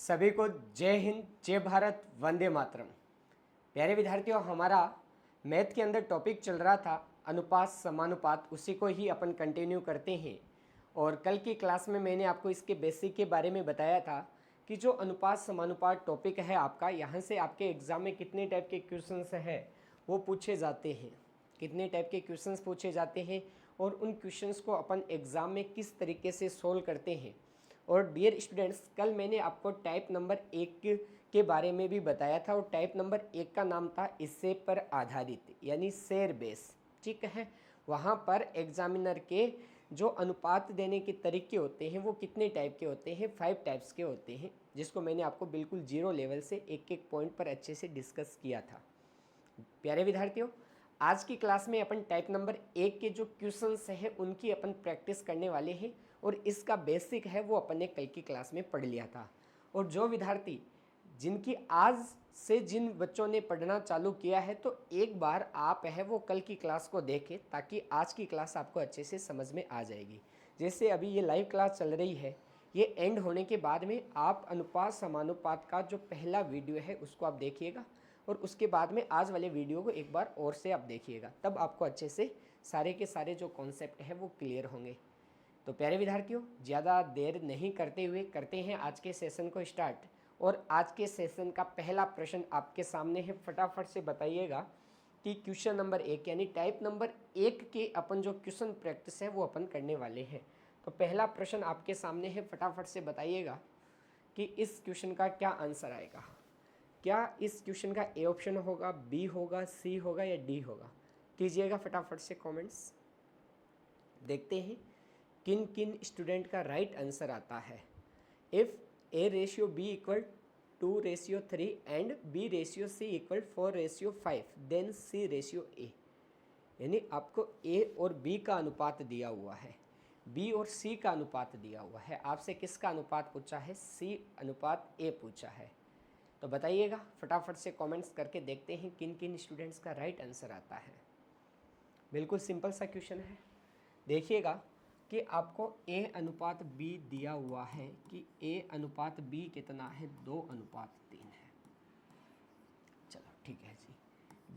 सभी को जय हिंद, जय भारत, वंदे मातरम। प्यारे विद्यार्थियों, हमारा मैथ के अंदर टॉपिक चल रहा था अनुपात समानुपात, उसी को ही अपन कंटिन्यू करते हैं। और कल की क्लास में मैंने आपको इसके बेसिक के बारे में बताया था कि जो अनुपात समानुपात टॉपिक है आपका, यहाँ से आपके एग्ज़ाम में कितने टाइप के क्वेश्चंस है वो पूछे जाते हैं, कितने टाइप के क्वेश्चंस पूछे जाते हैं और उन क्वेश्चंस को अपन एग्ज़ाम में किस तरीके से सोल्व करते हैं। और डियर स्टूडेंट्स, कल मैंने आपको टाइप नंबर 1 के बारे में भी बताया था और टाइप नंबर 1 का नाम था इससे पर आधारित, यानी शेर बेस। ठीक है, वहाँ पर एग्जामिनर के जो अनुपात देने के तरीके होते हैं वो कितने टाइप के होते हैं, 5 टाइप्स के होते हैं, जिसको मैंने आपको बिल्कुल जीरो लेवल से एक एक पॉइंट पर अच्छे से डिस्कस किया था। प्यारे विद्यार्थियों, आज की क्लास में अपन टाइप नंबर 1 के जो क्वेश्चंस हैं उनकी अपन प्रैक्टिस करने वाले हैं और इसका बेसिक है वो अपन ने कल की क्लास में पढ़ लिया था। और जो विद्यार्थी जिनकी आज से जिन बच्चों ने पढ़ना चालू किया है, तो एक बार आप है वो कल की क्लास को देखें ताकि आज की क्लास आपको अच्छे से समझ में आ जाएगी। जैसे अभी ये लाइव क्लास चल रही है, ये एंड होने के बाद में आप अनुपात समानुपात का जो पहला वीडियो है उसको आप देखिएगा और उसके बाद में आज वाले वीडियो को एक बार और से आप देखिएगा, तब आपको अच्छे से सारे के सारे जो कॉन्सेप्ट है वो क्लियर होंगे। तो प्यारे विद्यार्थियों, ज़्यादा देर नहीं करते हुए करते हैं आज के सेशन को स्टार्ट। और आज के सेशन का पहला प्रश्न आपके सामने है, फटाफट से बताइएगा कि क्वेश्चन नंबर 1 यानी टाइप नंबर 1 के अपन जो क्वेश्चन प्रैक्टिस है वो अपन करने वाले हैं। तो पहला प्रश्न आपके सामने है, फटाफट से बताइएगा कि इस क्वेश्चन का क्या आंसर आएगा। क्या इस क्वेश्चन का ए ऑप्शन होगा, बी होगा, सी होगा या डी होगा? कीजिएगा फटाफट से कमेंट्स। देखते हैं किन किन स्टूडेंट का राइट आंसर आता है। If A ratio B equal 2:3 and B ratio C equal 4:5 then C ratio A, यानी आपको ए और बी का अनुपात दिया हुआ है, बी और सी का अनुपात दिया हुआ है। आपसे किसका अनुपात पूछा है? सी अनुपात ए पूछा है। तो बताइएगा फटाफट से कमेंट्स करके, देखते हैं किन किन स्टूडेंट्स का राइट आंसर आता है। बिल्कुल सिंपल सा क्वेश्चन है। देखिएगा कि आपको ए अनुपात बी दिया हुआ है कि ए अनुपात बी कितना है, 2:3 है। चलो ठीक है जी।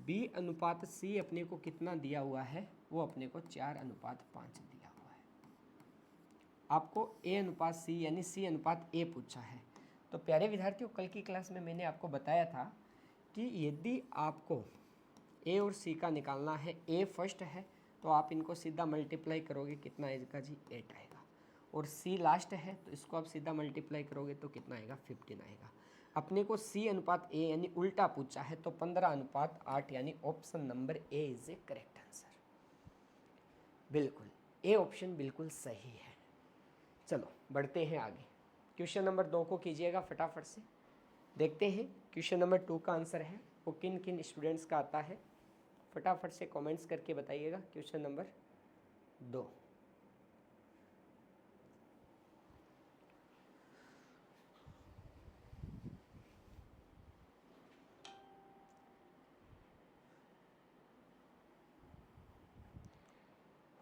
बी अनुपात सी अपने को कितना दिया हुआ है, वो अपने को 4:5 दिया हुआ है। आपको ए अनुपात सी यानी सी अनुपात ए पूछा है। तो प्यारे विद्यार्थियों, कल की क्लास में मैंने आपको बताया था कि यदि आपको ए और सी का निकालना है, ए फर्स्ट है तो आप इनको सीधा मल्टीप्लाई करोगे, कितना आएगा जी? 8 आएगा। और सी लास्ट है तो इसको आप सीधा मल्टीप्लाई करोगे तो कितना आएगा? 15 आएगा। अपने को सी अनुपात ए यानी उल्टा पूछा है, तो 15:8 यानी option number A is a correct answer. बिल्कुल ए ऑप्शन बिल्कुल सही है। चलो बढ़ते हैं आगे। क्वेश्चन नंबर 2 को कीजिएगा फटाफट से। देखते हैं क्वेश्चन नंबर 2 का आंसर है वो किन किन स्टूडेंट्स का आता है। फटाफट से कमेंट्स करके बताइएगा। Question number 2।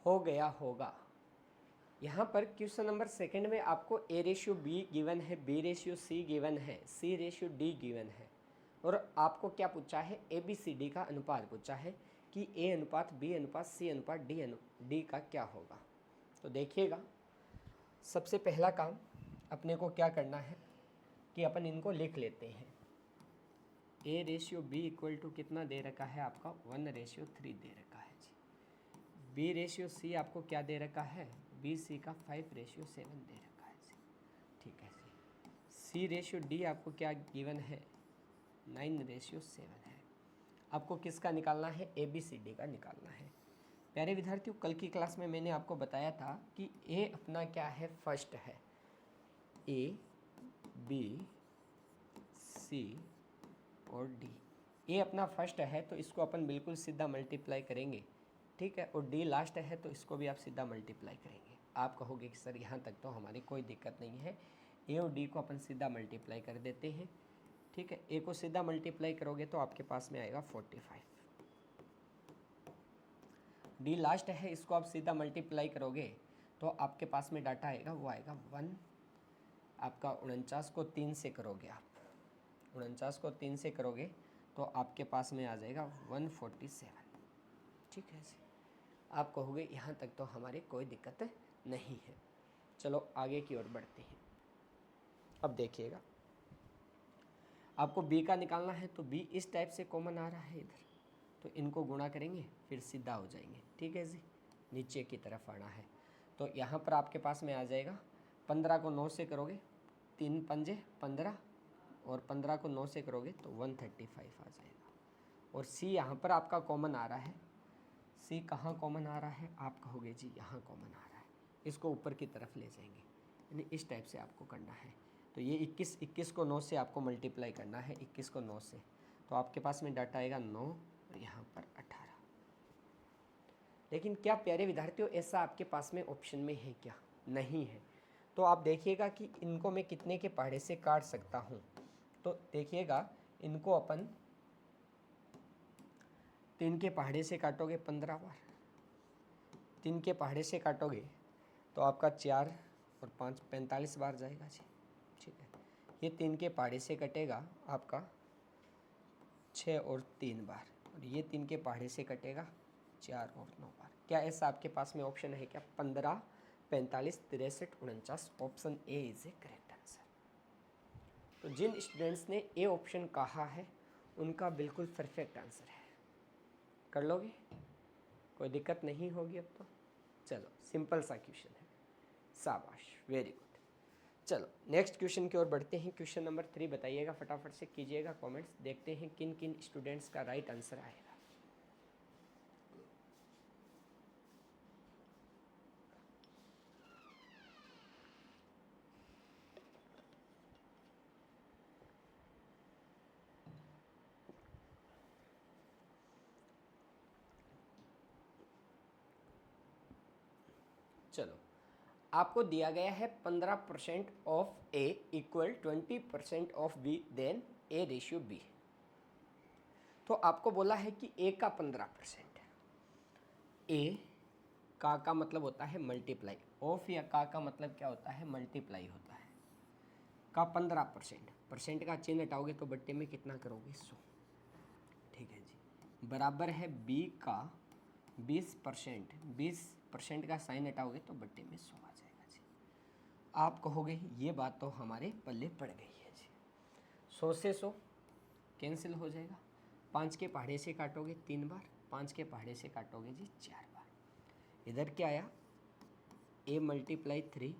हो गया होगा। यहाँ पर क्वेश्चन नंबर 2 में आपको ए रेशियो बी गिवन है, बी रेशियो सी गिवन है, सी रेशियो डी गिवन है और आपको क्या पूछा है? ए बी सी डी का अनुपात पूछा है कि ए अनुपात बी अनुपात सी अनुपात डी का क्या होगा। तो देखिएगा, सबसे पहला काम अपने को क्या करना है कि अपन इनको लिख लेते हैं। A ratio B equal to कितना दे रखा है आपका? 1:3 दे रखा है जी। बी रेशियो सी आपको क्या दे रखा है? बी सी का 5:7 दे रखा है जी। ठीक है जी। सी रेशियो डी आपको क्या गिवन है? 9:7 है। आपको किसका निकालना है? ए बी सी डी का निकालना है। प्यारे विद्यार्थियों, कल की क्लास में मैंने आपको बताया था कि ए अपना क्या है? फर्स्ट है। ए बी सी और डी, ए अपना फर्स्ट है तो इसको अपन बिल्कुल सीधा मल्टीप्लाई करेंगे, ठीक है। और डी लास्ट है तो इसको भी आप सीधा मल्टीप्लाई करेंगे। आप कहोगे कि सर यहाँ तक तो हमारी कोई दिक्कत नहीं है, ए और डी को अपन सीधा मल्टीप्लाई कर देते हैं, ठीक है। ए को सीधा मल्टीप्लाई करोगे तो आपके पास में आएगा 45। डी लास्ट है, इसको आप सीधा मल्टीप्लाई करोगे तो आपके पास में डाटा आएगा, वो आएगा 1 आपका 49 को 3 से करोगे, आप 49 को 3 से करोगे तो आपके पास में आ जाएगा 147। ठीक है जी, आप कहोगे यहाँ तक तो हमारी कोई दिक्कत नहीं है। चलो आगे की ओर बढ़ते हैं। अब देखिएगा, आपको b का निकालना है तो b इस टाइप से कॉमन आ रहा है इधर, तो इनको गुणा करेंगे फिर सीधा हो जाएंगे। ठीक है जी, नीचे की तरफ आना है तो यहाँ पर आपके पास में आ जाएगा 15 को 9 से करोगे 3 पंजे 15, और 15 को 9 से करोगे तो 135 आ जाएगा। और c यहाँ पर आपका कॉमन आ रहा है, c कहाँ कॉमन आ रहा है, आप कहोगे जी यहाँ कॉमन आ रहा है, इसको ऊपर की तरफ ले जाएंगे, यानी इस टाइप से आपको करना है। तो ये 21 को 9 से आपको मल्टीप्लाई करना है, 21 को 9 से, तो आपके पास में डाटा आएगा 9 और यहाँ पर 18। लेकिन क्या प्यारे विद्यार्थियों ऐसा आपके पास में ऑप्शन में है क्या? नहीं है। तो आप देखिएगा कि इनको मैं कितने के पहाड़े से काट सकता हूँ। तो देखिएगा, इनको अपन 3 के पहाड़े से काटोगे 15 बार, 3 के पहाड़े से काटोगे तो आपका 4 और 5 45 बार जाएगा जी। ठीक है, ये 3 के पहाड़े से कटेगा आपका 6 और 3 बार, और ये 3 के पहाड़े से कटेगा 4 और 9 बार। क्या ऐसा आपके पास में ऑप्शन है क्या? 15, 45, 63, 49, option A is a correct answer. तो जिन स्टूडेंट्स ने ए ऑप्शन कहा है उनका बिल्कुल परफेक्ट आंसर है। कर लोगे, कोई दिक्कत नहीं होगी अब तो। चलो, सिंपल सा क्वेश्चन है, शाबाश, वेरी गुड। चलो नेक्स्ट क्वेश्चन की ओर बढ़ते हैं। क्वेश्चन नंबर 3 बताइएगा, फटाफट से कीजिएगा कमेंट्स, देखते हैं किन किन स्टूडेंट्स का राइट आंसर आएगा। चलो, आपको दिया गया है 15% of A equal 20% of B, then A ratio B. तो आपको बोला है कि ए का 15%, ए का मतलब होता है मल्टीप्लाई, ऑफ या का मतलब क्या होता है? मल्टीप्लाई होता है। का 15%, परसेंट का चिन्ह हटाओगे तो बट्टे में कितना करोगे? 100। ठीक है जी, बराबर है बी का 20%, 20% का साइन हटाओगे तो बट्टे में 100 आ जाएगा जी। आप कहोगे ये बात तो हमारे पल्ले पड़ गई है जी। 100 से 100 कैंसिल हो जाएगा, 5 के पहाड़े से काटोगे 3 बार, 5 के पहाड़े से काटोगे जी 4 बार। इधर क्या आया? a मल्टीप्लाई 3,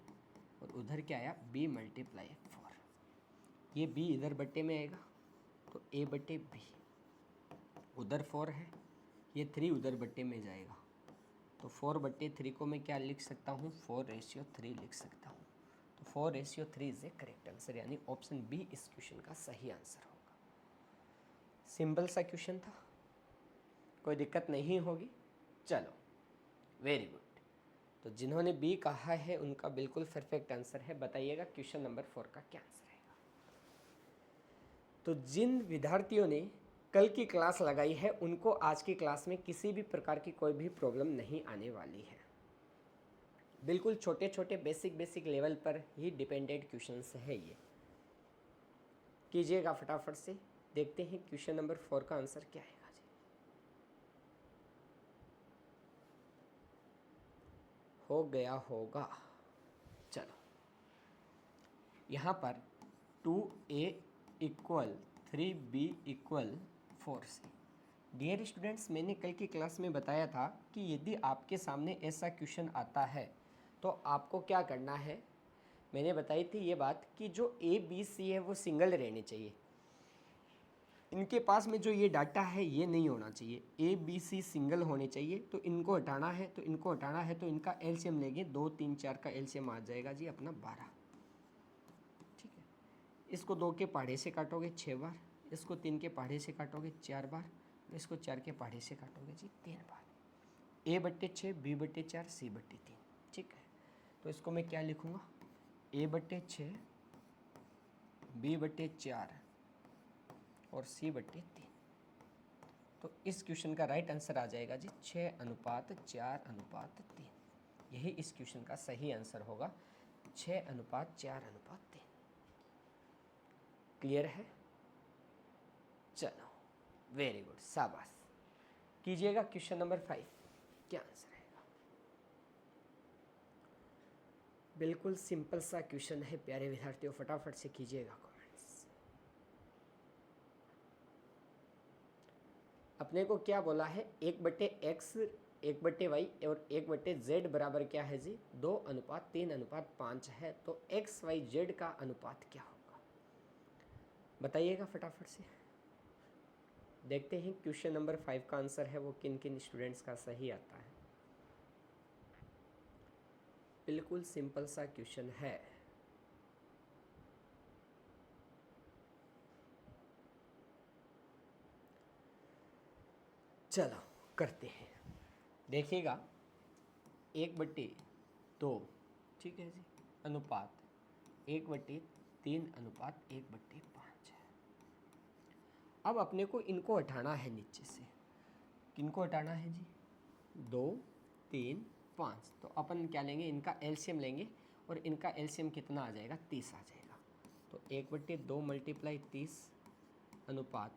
और उधर क्या आया? b multiply 4। ये b इधर बट्टे में आएगा तो a बट्टे b, उधर 4 है, ये 3 उधर बट्टे में जाएगा तो 4 बट्टे 3 को मैं क्या लिख सकता हूँ? 4:3 लिख सकता हूँ। तो 4:3 इज ए करेक्ट आंसर, यानी ऑप्शन बी इस क्वेश्चन का सही आंसर होगा। सिंपल सा क्वेश्चन था, कोई दिक्कत नहीं होगी। चलो, वेरी गुड। तो जिन्होंने बी कहा है उनका बिल्कुल परफेक्ट आंसर है। बताइएगा क्वेश्चन नंबर 4 का क्या आंसर आएगा। तो जिन विद्यार्थियों ने कल की क्लास लगाई है उनको आज की क्लास में किसी भी प्रकार की कोई भी प्रॉब्लम नहीं आने वाली है। बिल्कुल छोटे छोटे बेसिक लेवल पर ही डिपेंडेंट क्वेश्चंस है ये। कीजिएगा फटाफट से, देखते हैं क्वेश्चन नंबर 4 का आंसर क्या आएगा जी। हो गया होगा। चलो, यहाँ पर 2a equal 3b equal 4c। Dear students, मैंने कल की क्लास में बताया था कि यदि आपके सामने ऐसा क्वेश्चन आता है तो आपको क्या करना है। मैंने बताई थी ये बात कि जो a b c है वो सिंगल रहने चाहिए, इनके पास में जो ये डाटा है ये नहीं होना चाहिए। ए बी सी सिंगल होने चाहिए, तो इनको हटाना है तो इनको हटाना है तो इनका एलसीएम लेंगे, 2 3 4 का एलसीएम आ जाएगा जी अपना 12। ठीक है, इसको 2 के पहाड़े से काटोगे 6 बार, इसको 3 के पहाड़े से काटोगे 4 बार, इसको 4 के पहाड़े से काटोगे जी 3 बार। a/6, b/4, c/3। ठीक है, तो इसको मैं क्या लिखूँगा? a/6, b/4 और c/3। तो इस क्वेश्चन का राइट आंसर आ जाएगा जी 6:4:3। यही इस क्वेश्चन का सही आंसर होगा, 6:4:3। क्लियर है? चलो, वेरी गुड, शाबाश। कीजिएगा क्वेश्चन नंबर 5, क्या आंसर रहेगा? बिल्कुल सिंपल सा क्वेश्चन है प्यारे विद्यार्थियों, फटाफट से कीजिएगा कमेंट्स। अपने को क्या बोला है, 1/x 1/y और 1/z बराबर क्या है जी, 2:3:5 है। तो एक्स वाई जेड का अनुपात क्या होगा, बताइएगा फटाफट से। देखते हैं क्वेश्चन नंबर 5 का आंसर है वो किन किन स्टूडेंट्स का सही आता है। बिल्कुल सिंपल सा क्वेश्चन है। चलो करते हैं, देखिएगा 1/2, ठीक है जी, अनुपात 1/3:1/5 है। अब अपने को इनको हटाना है नीचे से, किनको हटाना है जी, 2, 3, 5। तो अपन क्या लेंगे, इनका एलसीएम लेंगे और इनका एलसीएम कितना आ जाएगा, 30 आ जाएगा। तो 1/2 मल्टीप्लाई 30 अनुपात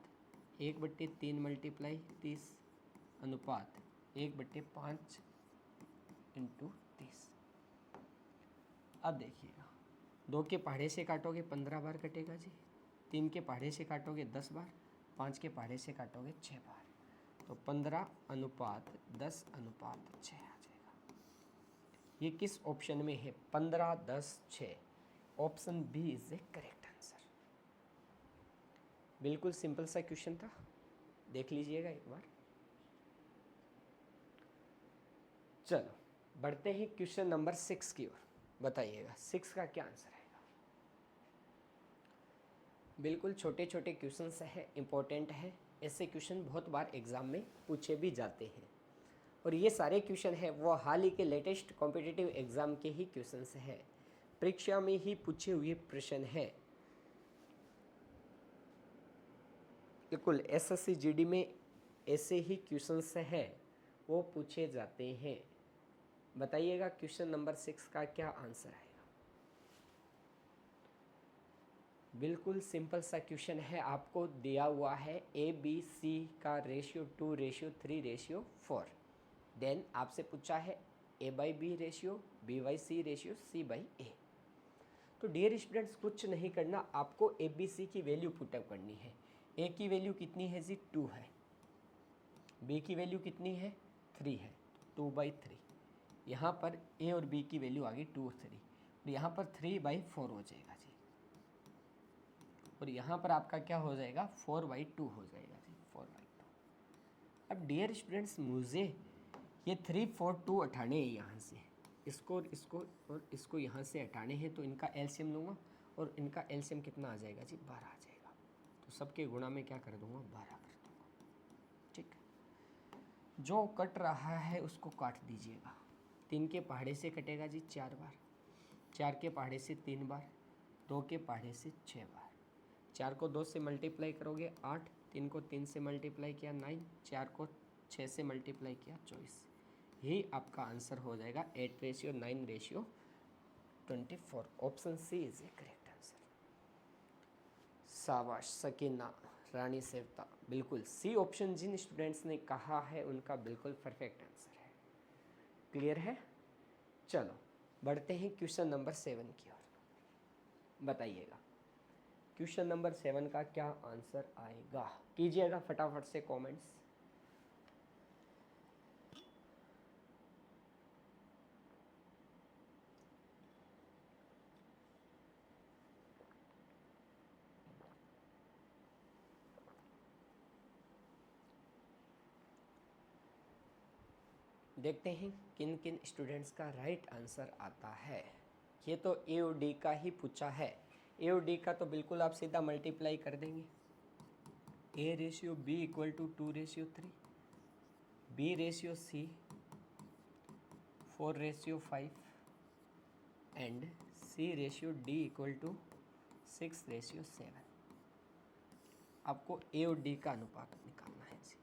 1/3 मल्टीप्लाई 30 अनुपात 1/5 इंटू 30। अब देखिएगा, 2 के पहाड़े से काटोगे 15 बार कटेगा जी, 3 के पहाड़े से काटोगे 10 बार, 5 के पहाड़े से काटोगे 6 बार। तो 15:10:6 आ जाएगा। ये किस ऑप्शन में है, 15:10:6। Option B is a correct answer. बिल्कुल सिंपल सा क्वेश्चन था, देख लीजिएगा एक बार। चलो बढ़ते हैं क्वेश्चन नंबर 6 की ओर, बताइएगा 6 का क्या आंसर आएगा। बिल्कुल छोटे छोटे क्वेश्चंस है, इंपॉर्टेंट है। ऐसे क्वेश्चन बहुत बार एग्जाम में पूछे भी जाते हैं, और ये सारे क्वेश्चन है वो हाल ही के लेटेस्ट कॉम्पिटिटिव एग्जाम के ही क्वेश्चंस है, परीक्षा में ही पूछे हुए प्रश्न है। बिल्कुल एसएससी जीडी में ऐसे ही क्वेश्चंस है वो पूछे जाते हैं। बताइएगा क्वेश्चन नंबर 6 का क्या आंसर आएगा। बिल्कुल सिंपल सा क्वेश्चन है, आपको दिया हुआ है ABC का रेशियो 2:3:4। देन आपसे पूछा है A/B ratio, B/C ratio, C/A। तो डियर स्टूडेंट्स कुछ नहीं करना, आपको ABC की वैल्यू पुटअप करनी है। A की वैल्यू कितनी है जी, 2 है। B की वैल्यू कितनी है, 3 है, 2/3। यहाँ पर A और B की वैल्यू आ गई 2 और 3, और यहाँ पर 3/4 हो जाएगा जी, और यहाँ पर आपका क्या हो जाएगा, 4/2 हो जाएगा जी, 4/2। अब डियर स्टूडेंट्स मुझे ये 3, 4, 2 हटाने हैं यहाँ से, इसको और इसको और इसको यहाँ से हटाने हैं। तो इनका एलसीएम लूँगा और इनका एलसीएम कितना आ जाएगा जी, 12 आ जाएगा। तो सबके गुणा में क्या कर दूँगा, 12 कर दूँगा। ठीक है, जो कट रहा है उसको काट दीजिएगा। 3 के पहाड़े से कटेगा जी 4 बार, 4 के पहाड़े से 3 बार, 2 के पहाड़े से 6 बार। 4 को 2 से मल्टीप्लाई करोगे 8, 3 को 3 से मल्टीप्लाई किया 9, 4 को 6 से मल्टीप्लाई किया 24। यही आपका आंसर हो जाएगा 8:9:24। Option C is a correct answer. शाबाश सकीना, रानी सेवता, बिल्कुल सी ऑप्शन जिन स्टूडेंट्स ने कहा है उनका बिल्कुल परफेक्ट आंसर है। क्लियर है? चलो बढ़ते हैं क्वेश्चन नंबर 7 की ओर, बताइएगा क्वेश्चन नंबर 7 का क्या आंसर आएगा। कीजिएगा फटाफट से कमेंट्स। देखते हैं किन किन स्टूडेंट्स का राइट आंसर आता है। ये तो ए और डी का ही पूछा है। ए और डी का तो बिल्कुल आप सीधा मल्टीप्लाई कर देंगे। A/B = 2:3, B/C 4:5 and C/D = 6:7। आपको ए और डी का अनुपात निकालना है जी।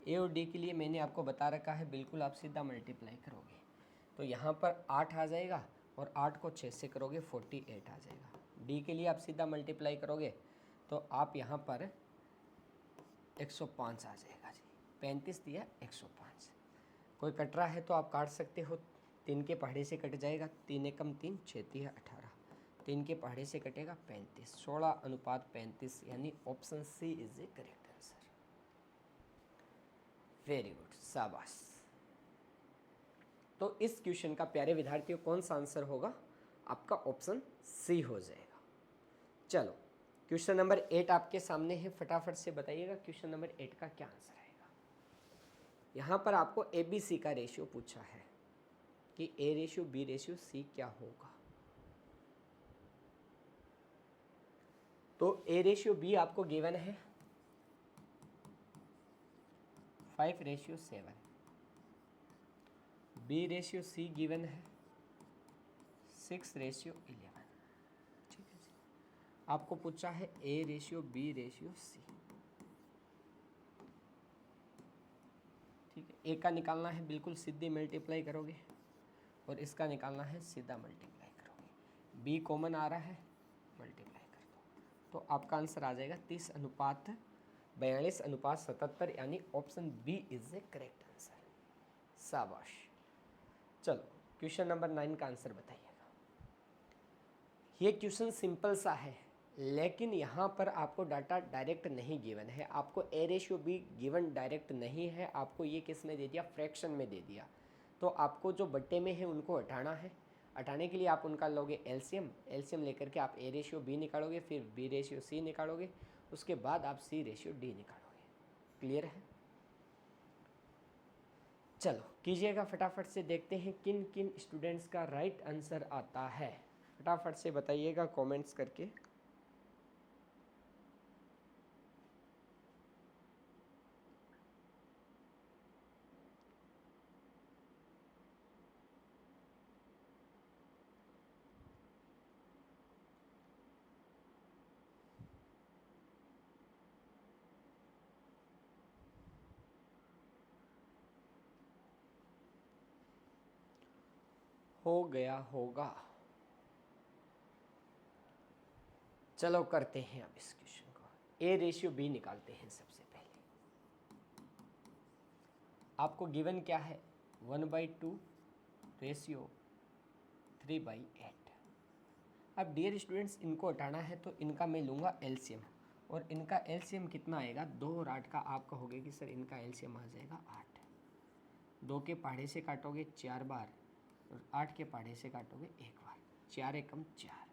ए और डी के लिए मैंने आपको बता रखा है, बिल्कुल आप सीधा मल्टीप्लाई करोगे तो यहाँ पर 8 आ जाएगा, और 8 को 6 से करोगे 48 आ जाएगा। डी के लिए आप सीधा मल्टीप्लाई करोगे तो आप यहाँ पर 105 आ जाएगा जी। 35 दिया 105। कोई कट रहा है तो आप काट सकते हो। 3 के पहाड़े से कट जाएगा, 3 एकम 3, 6 तिया 18। 3 के पहाड़े से कटेगा 35, 16:35, यानी option C is a correct answer. Very good, शाबाश। तो इस क्वेश्चन का प्यारे विद्यार्थियों कौन सा आंसर होगा? आपका ऑप्शन सी हो जाएगा। चलो क्वेश्चन नंबर 8 आपके सामने है, फटाफट से बताइएगा क्वेश्चन नंबर 8 का क्या आंसर आएगा। यहाँ पर आपको ए बी सी का रेशियो पूछा है कि A ratio B ratio C क्या होगा। तो ए रेशियो बी आपको गिवन है 5:7, बी रेशियो सी गिवन है 6:11। ठीक है जी। आपको पूछा है A ratio B ratio C. ठीक है, ए का निकालना है, बिल्कुल सीधी मल्टीप्लाई करोगे, और इसका निकालना है सीधा मल्टीप्लाई करोगे। बी कॉमन आ रहा है, मल्टीप्लाई कर दो, तो आपका आंसर आ जाएगा 30:42:77, यानी option B is a correct answer. शाबाश। चलो क्वेश्चन नंबर 9 का आंसर बताइएगा। ये क्वेश्चन सिंपल सा है, लेकिन यहाँ पर आपको डाटा डायरेक्ट नहीं गिवन है। आपको A ratio be given direct नहीं है, आपको ये किस में दे दिया? फ्रैक्शन में दे दिया। तो आपको जो बट्टे में है उनको हटाना है। हटाने के लिए आप उनका लोगे एलसीएम। एलसीएम लेकर के आप ए रेशियो बी निकालोगे, फिर बी रेशियो सी निकालोगे, उसके बाद आप सी रेशियो डी निकालोगे। क्लियर है? चलो कीजिएगा फटाफट से, देखते हैं किन किन स्टूडेंट्स का राइट आंसर आता है। फटाफट से बताइएगा कमेंट्स करके। हो गया होगा। चलो करते हैं अब इस क्वेश्चन को। ए रेशियो बी निकालते हैं सबसे पहले। आपको गिवन क्या है? 1/2 रेशियो 3/8। अब डियर स्टूडेंट्स, इनको हटाना है तो इनका मैं लूँगा एलसीएम, और इनका एलसीएम कितना आएगा? 2 और 8 का आप कहोगे कि सर इनका एलसीएम आ जाएगा 8। 2 के पहाड़े से काटोगे 4 बार, और 8 के पहाड़े से काटोगे 1 बार। 4 एकम 4,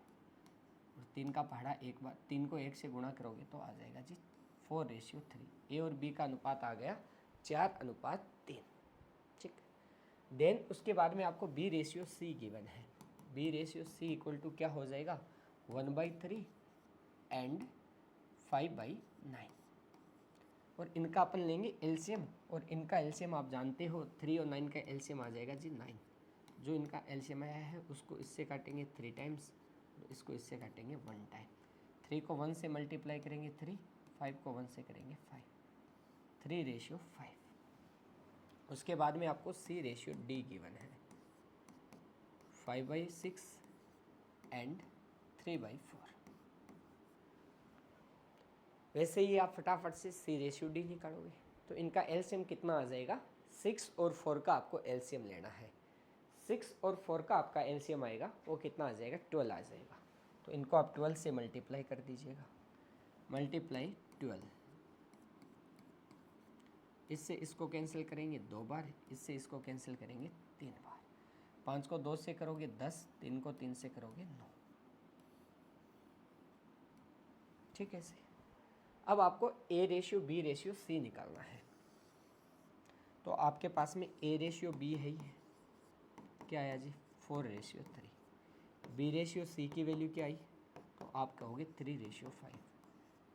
और 3 का पहाड़ा 1 बार। 3 को 1 से गुणा करोगे तो आ जाएगा जी 4:3। ए और बी का अनुपात आ गया 4:3। ठीक। देन उसके बाद में आपको बी रेशियो सी गिवन है। B ratio C equal to क्या हो जाएगा? 1/3 एंड 5/9। और इनका अपन लेंगे एलसीएम, और इनका एलसीएम आप जानते हो 3 और 9 का एलसीएम आ जाएगा जी 9। जो इनका एलसीएम आया है उसको इससे काटेंगे 3 टाइम्स, इसको इससे काटेंगे 1 टाइम। 3 को 1 से मल्टीप्लाई करेंगे 3, 5 को 1 से करेंगे 5, 3:5। उसके बाद में आपको सी रेशियो डी गिवन है 5/6 एंड 3/4। वैसे ही आप फटाफट से सी रेशियो डी निकालोगे तो इनका एलसीएम कितना आ जाएगा? 6 और 4 का आपको एलसीएम लेना है। 6 और 4 का आपका एलसीएम आएगा, वो कितना आ जाएगा? 12 आ जाएगा। तो इनको आप 12 से मल्टीप्लाई कर दीजिएगा। मल्टीप्लाई 12, इससे इसको कैंसिल करेंगे 2 बार, इससे इसको कैंसिल करेंगे 3 बार। 5 को 2 से करोगे 10, 3 को 3 से करोगे 9। ठीक है सही। अब आपको A ratio B ratio C निकालना है। तो आपके पास में ए रेशियो बी है ही, क्या आया जी? 4:3। बी रेशियो सी की वैल्यू क्या आई? तो आप कहोगे 3:5।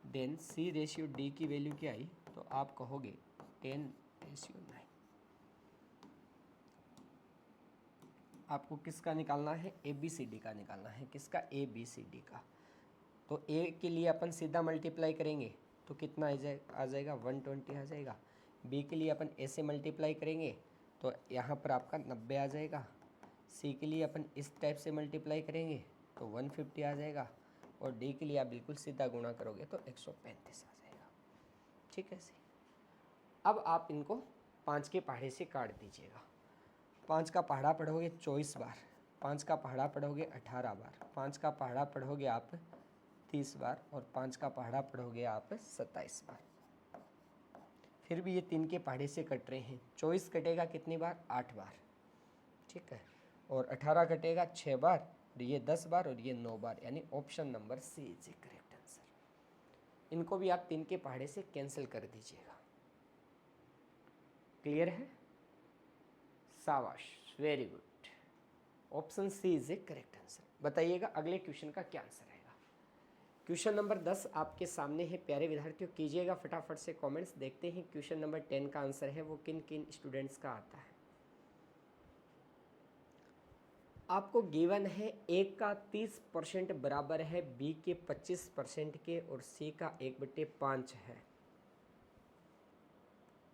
देन सी रेशियो डी की वैल्यू क्या आई? तो आप कहोगे 10:9। आपको किसका निकालना है? ए बी सी डी का निकालना है। किसका? ए बी सी डी का। तो ए के लिए अपन सीधा मल्टीप्लाई करेंगे तो कितना आ जाएगा? 120 आ जाएगा। बी के लिए अपन ए से मल्टीप्लाई करेंगे तो यहाँ पर आपका 90 आ जाएगा। सी के लिए अपन इस टाइप से मल्टीप्लाई करेंगे तो 150 आ जाएगा। और डी के लिए आप बिल्कुल सीधा गुणा करोगे तो 135 आ जाएगा। ठीक है जी। अब आप इनको 5 के पहाड़े से काट दीजिएगा। 5 का पहाड़ा पढ़ोगे 24 बार, 5 का पहाड़ा पढ़ोगे 18 बार, 5 का पहाड़ा पढ़ोगे आप 30 बार और 5 का पहाड़ा पढ़ोगे आप 27 बार। फिर भी ये 3 के पहाड़े से कट रहे हैं। 24 कटेगा कितनी बार? 8 बार। ठीक है। और 18 कटेगा 6 बार, और ये 10 बार और ये 9 बार, यानी option number C is a correct answer. इनको भी आप 3 के पहाड़े से कैंसिल कर दीजिएगा। क्लियर है? शाबाश, very good. Option C is a correct answer. बताइएगा अगले क्वेश्चन का क्या आंसर रहेगा। क्वेश्चन नंबर 10 आपके सामने है प्यारे विद्यार्थियों। कीजिएगा फटाफट से कमेंट्स। देखते हैं क्वेश्चन नंबर 10 का आंसर है वो किन किन स्टूडेंट्स का आता है। आपको गिवन है ए का 30% बराबर है बी के 25% के और सी का 1/5 है।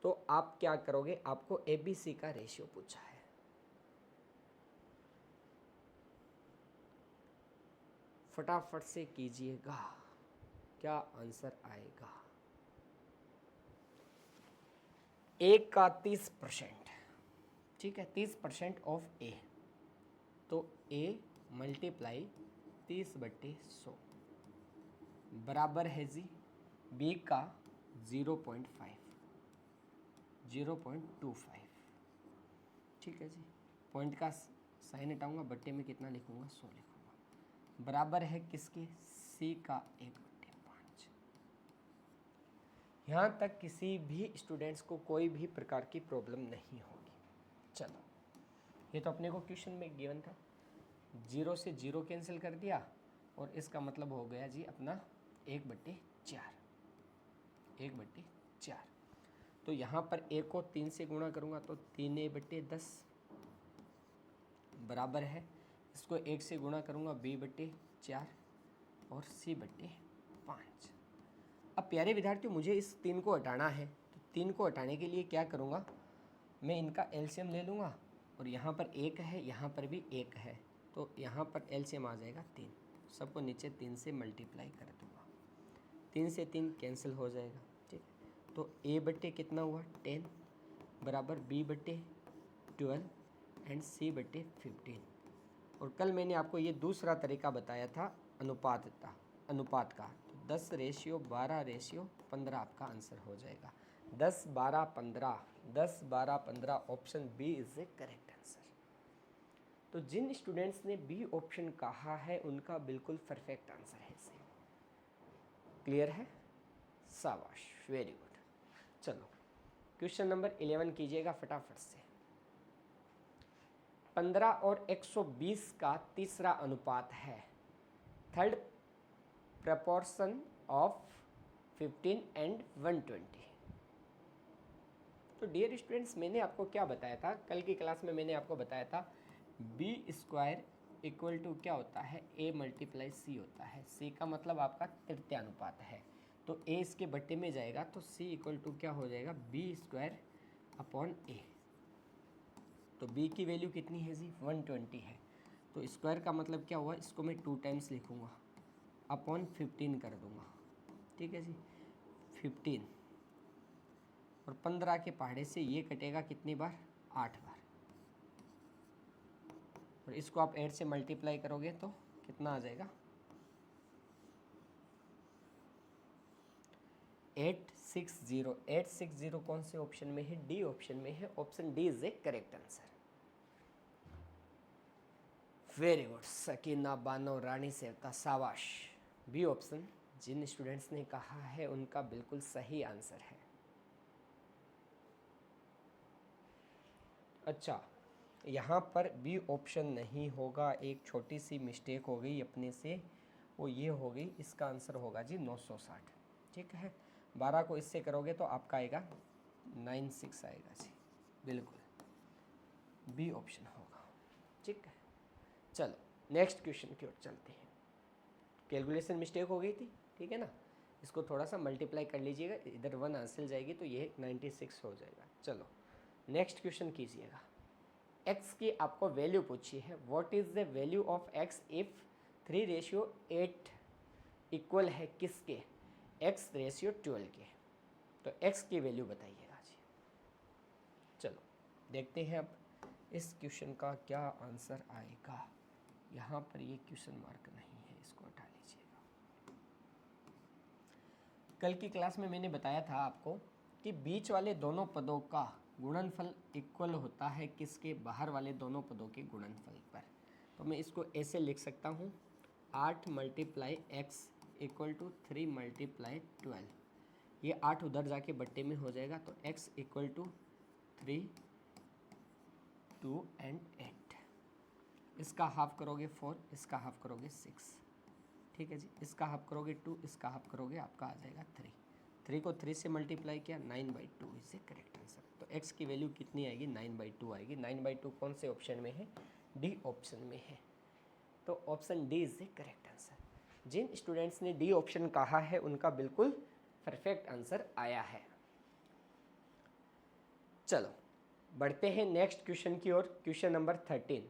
तो आप क्या करोगे? आपको ए बी सी का रेशियो पूछा है। फटाफट से कीजिएगा, क्या आंसर आएगा? ए का 30%, ठीक है, 30% ऑफ ए, तो ए मल्टीप्लाई 30/100 बराबर है जी बी का 0.5, 0.25। ठीक है जी। पॉइंट का साइन हटाऊंगा, बट्टे में कितना लिखूंगा? 100 लिखूंगा। बराबर है किसके? सी का 1/5। यहाँ तक किसी भी स्टूडेंट्स को कोई भी प्रकार की प्रॉब्लम नहीं होगी। चलो, ये तो अपने को क्वेश्चन में गिवन था। 0 से 0 कैंसिल कर दिया और इसका मतलब हो गया जी अपना 1/4, 1/4। तो यहाँ पर ए को 3 से गुणा करूँगा तो 3a/10 बराबर है, इसको 1 से गुणा करूँगा b/4 और c/5। अब प्यारे विद्यार्थियों मुझे इस 3 को हटाना है, तो 3 को हटाने के लिए क्या करूँगा? मैं इनका एलसीएम ले लूँगा और यहाँ पर 1 है, यहाँ पर भी 1 है, तो यहाँ पर एलसीएम आ जाएगा 3। सबको नीचे 3 से मल्टीप्लाई कर दूँगा। 3 से 3 कैंसिल हो जाएगा। ठीक है, तो a/, कितना हुआ? 10 बराबर b/12 एंड c/15। और कल मैंने आपको ये दूसरा तरीका बताया था अनुपात का। तो 10:12:15 आपका आंसर हो जाएगा। 10-12-15, 10-12-15 option B is a correct answer. तो जिन स्टूडेंट्स ने बी ऑप्शन कहा है उनका बिल्कुल परफेक्ट आंसर है इसे। क्लियर है? शाबाश, वेरी गुड। चलो क्वेश्चन नंबर 11 कीजिएगा फटाफट से। 15 और 120 का तीसरा अनुपात है, थर्ड प्रपोर्शन ऑफ 15 एंड 120। तो डियर स्टूडेंट्स, मैंने आपको क्या बताया था कल की क्लास में? मैंने आपको बताया था b² इक्वल टू क्या होता है? a × c होता है। c का मतलब आपका तृतीय अनुपात है, तो a इसके बट्टे में जाएगा तो c इक्वल टू क्या हो जाएगा? b²/a। तो b की वैल्यू कितनी है जी? 120 है, तो स्क्वायर का मतलब क्या हुआ? इसको मैं 2 टाइम्स लिखूँगा, अपॉन 15 कर दूँगा। ठीक है जी, 15 और 15 के पहाड़े से ये कटेगा कितनी बार? 8 बार। और इसको आप 8 से मल्टीप्लाई करोगे तो कितना आ जाएगा? 860। 860 कौन से ऑप्शन में है? डी ऑप्शन में है। Option D is a correct answer. Very good Sakina Bano Rani सेवता, शाबाश। बी ऑप्शन जिन स्टूडेंट्स ने कहा है उनका बिल्कुल सही आंसर है। अच्छा, यहाँ पर बी ऑप्शन नहीं होगा, एक छोटी सी मिस्टेक हो गई अपने से, वो ये हो गई, इसका आंसर होगा जी 960। ठीक है, 12 को इससे करोगे तो आपका आएगा 96 आएगा जी, बिल्कुल बी ऑप्शन होगा। ठीक है, चलो नेक्स्ट क्वेश्चन की ओर चलते हैं। कैलकुलेशन मिस्टेक हो गई थी, ठीक है ना, इसको थोड़ा सा मल्टीप्लाई कर लीजिएगा, इधर 1 आंसर जाएगी तो ये 96 हो जाएगा। चलो नेक्स्ट क्वेश्चन कीजिएगा। x की आपको वैल्यू पूछी है, what is the value of x if 3:8 equal है किसके, x रेशियो 12 के। तो x की वैल्यू बताइएगा जी। चलो देखते हैं अब इस क्वेश्चन का क्या आंसर आएगा। यहाँ पर ये क्वेश्चन मार्क नहीं है, इसको हटा लीजिएगा। कल की क्लास में मैंने बताया था आपको कि बीच वाले दोनों पदों का गुणनफल इक्वल होता है किसके, बाहर वाले दोनों पदों के गुणनफल पर। तो मैं इसको ऐसे लिख सकता हूँ 8 × x इक्वल टू 3 × 12। ये 8 उधर जाके बट्टे में हो जाएगा, तो x इक्वल टू 3, 2 एंड 8। इसका हाफ करोगे 4, इसका हाफ करोगे 6। ठीक है जी, इसका हाफ करोगे 2, इसका हाफ करोगे आपका आ जाएगा 3। 3 को 3 से मल्टीप्लाई किया, 9/2 इज ए करेक्ट आंसर। तो x की वैल्यू कितनी आएगी, 9/2 आएगी। 9/2 कौन से ऑप्शन में है, डी ऑप्शन में है। तो option D is a correct answer. जिन स्टूडेंट्स ने डी ऑप्शन कहा है उनका बिल्कुल परफेक्ट आंसर आया है। चलो बढ़ते हैं नेक्स्ट क्वेश्चन की ओर। Question number 13।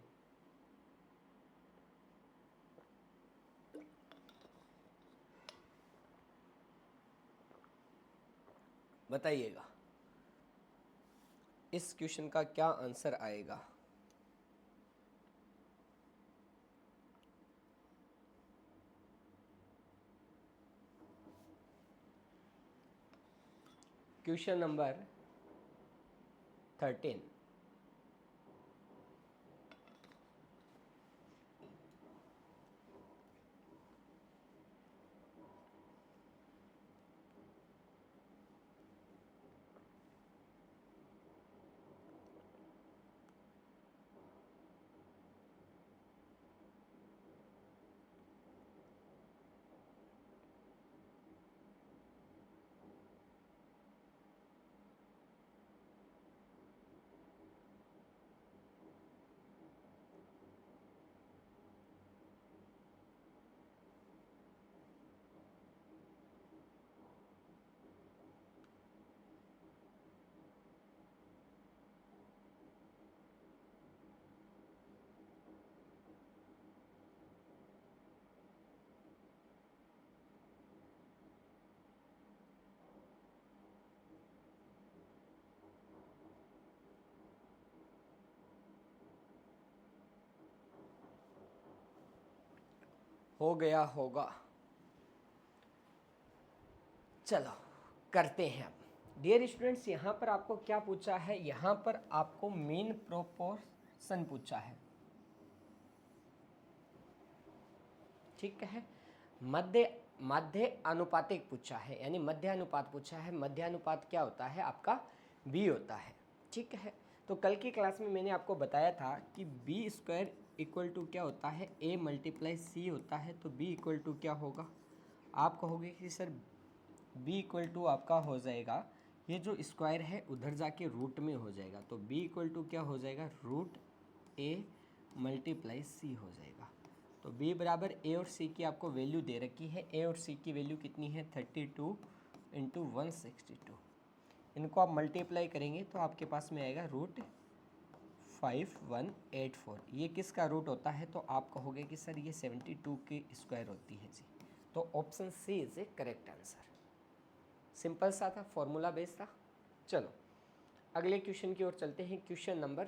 बताइएगा इस क्वेश्चन का क्या आंसर आएगा। Question number 13। हो गया होगा। चलो करते हैं अब। डियर स्टूडेंट्स, यहाँ पर आपको क्या पूछा है, यहाँ पर आपको मीन प्रोपोर्शन पूछा है। ठीक है, मध्य अनुपातिक पूछा है, यानी मध्य अनुपात पूछा है। मध्य अनुपात क्या होता है आपका, b होता है। ठीक है, तो कल की क्लास में मैंने आपको बताया था कि b² इक्वल टू क्या होता है, a × c होता है। तो b इक्वल टू क्या होगा, आप कहोगे कि सर b इक्वल टू आपका हो जाएगा, ये जो स्क्वायर है उधर जाके रूट में हो जाएगा। तो b इक्वल टू क्या हो जाएगा, √a × c हो जाएगा। तो b बराबर a और c की आपको वैल्यू दे रखी है। a और c की वैल्यू कितनी है, 32 × 162। इनको आप मल्टीप्लाई करेंगे तो आपके पास में आएगा √5184। ये किसका रूट होता है, तो आप कहोगे कि सर ये 72 की स्क्वायर होती है जी। तो option C is a correct answer. Simple सा था, फॉर्मूला बेस्ड था। चलो अगले क्वेश्चन की ओर चलते हैं। क्वेश्चन नंबर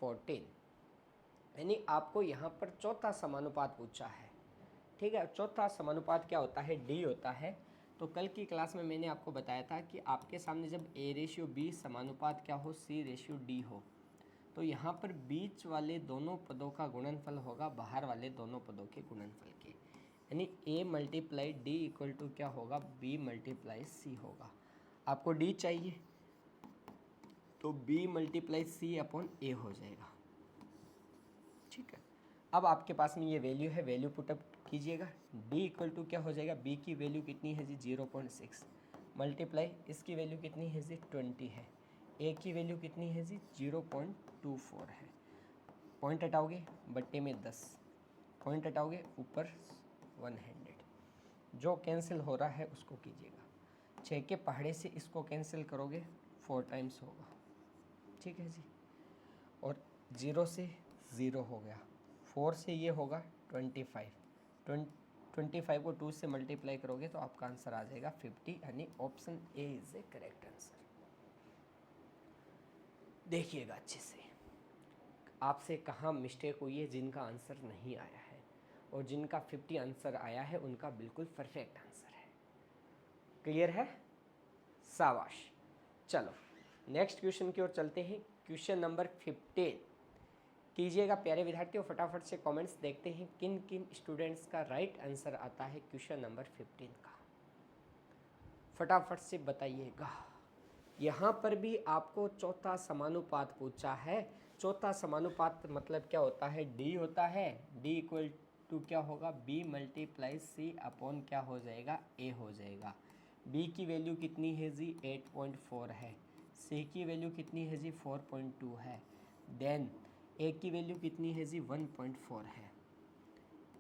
14, यानी आपको यहाँ पर चौथा समानुपात पूछा है। ठीक है, चौथा समानुपात क्या होता है, डी होता है। तो कल की क्लास में मैंने आपको बताया था कि आपके सामने जब a/b समानुपात क्या हो, c/d हो, तो यहाँ पर बीच वाले दोनों पदों का गुणनफल होगा बाहर वाले दोनों पदों के गुणनफल के, यानी a × d इक्वल टू क्या होगा, b × c होगा। आपको d चाहिए तो b × c/a हो जाएगा। ठीक है, अब आपके पास में ये वैल्यू है, वैल्यू पुटअप कीजिएगा। d इक्वल टू क्या हो जाएगा, b की वैल्यू कितनी है जी, 0.6 मल्टीप्लाई इसकी वैल्यू कितनी है जी, 20 है। a की वैल्यू कितनी है जी, 0.24 है। पॉइंट हटाओगे बट्टे में 10, पॉइंट हटाओगे ऊपर 100। जो कैंसिल हो रहा है उसको कीजिएगा। 6 के पहाड़े से इसको कैंसिल करोगे 4 टाइम्स होगा। ठीक है जी, और 0 से 0 हो गया, 4 से ये होगा 25, 25 को 2 से मल्टीप्लाई करोगे तो आपका आंसर आ जाएगा 50, यानी option A is a correct answer. देखिएगा अच्छे से, आपसे कहाँ मिस्टेक हुई है जिनका आंसर नहीं आया है, और जिनका 50 आंसर आया है उनका बिल्कुल परफेक्ट आंसर है। क्लियर है? शाबाश। चलो नेक्स्ट क्वेश्चन की ओर चलते हैं। क्वेश्चन नंबर 15 कीजिएगा प्यारे विद्यार्थियों, फटाफट से कमेंट्स देखते हैं किन किन स्टूडेंट्स का राइट आंसर आता है क्वेश्चन नंबर 15 का। फटाफट से बताइएगा। यहाँ पर भी आपको चौथा समानुपात पूछा है। चौथा समानुपात मतलब क्या होता है? डी होता है। डी इक्वल टू क्या होगा? बी मल्टीप्लाई सी अपॉन क्या हो जाएगा? ए हो जाएगा। बी की वैल्यू कितनी है जी? 8.4 है। सी की वैल्यू कितनी है जी? 4.2 है। देन ए की वैल्यू कितनी है जी? 1.4 है।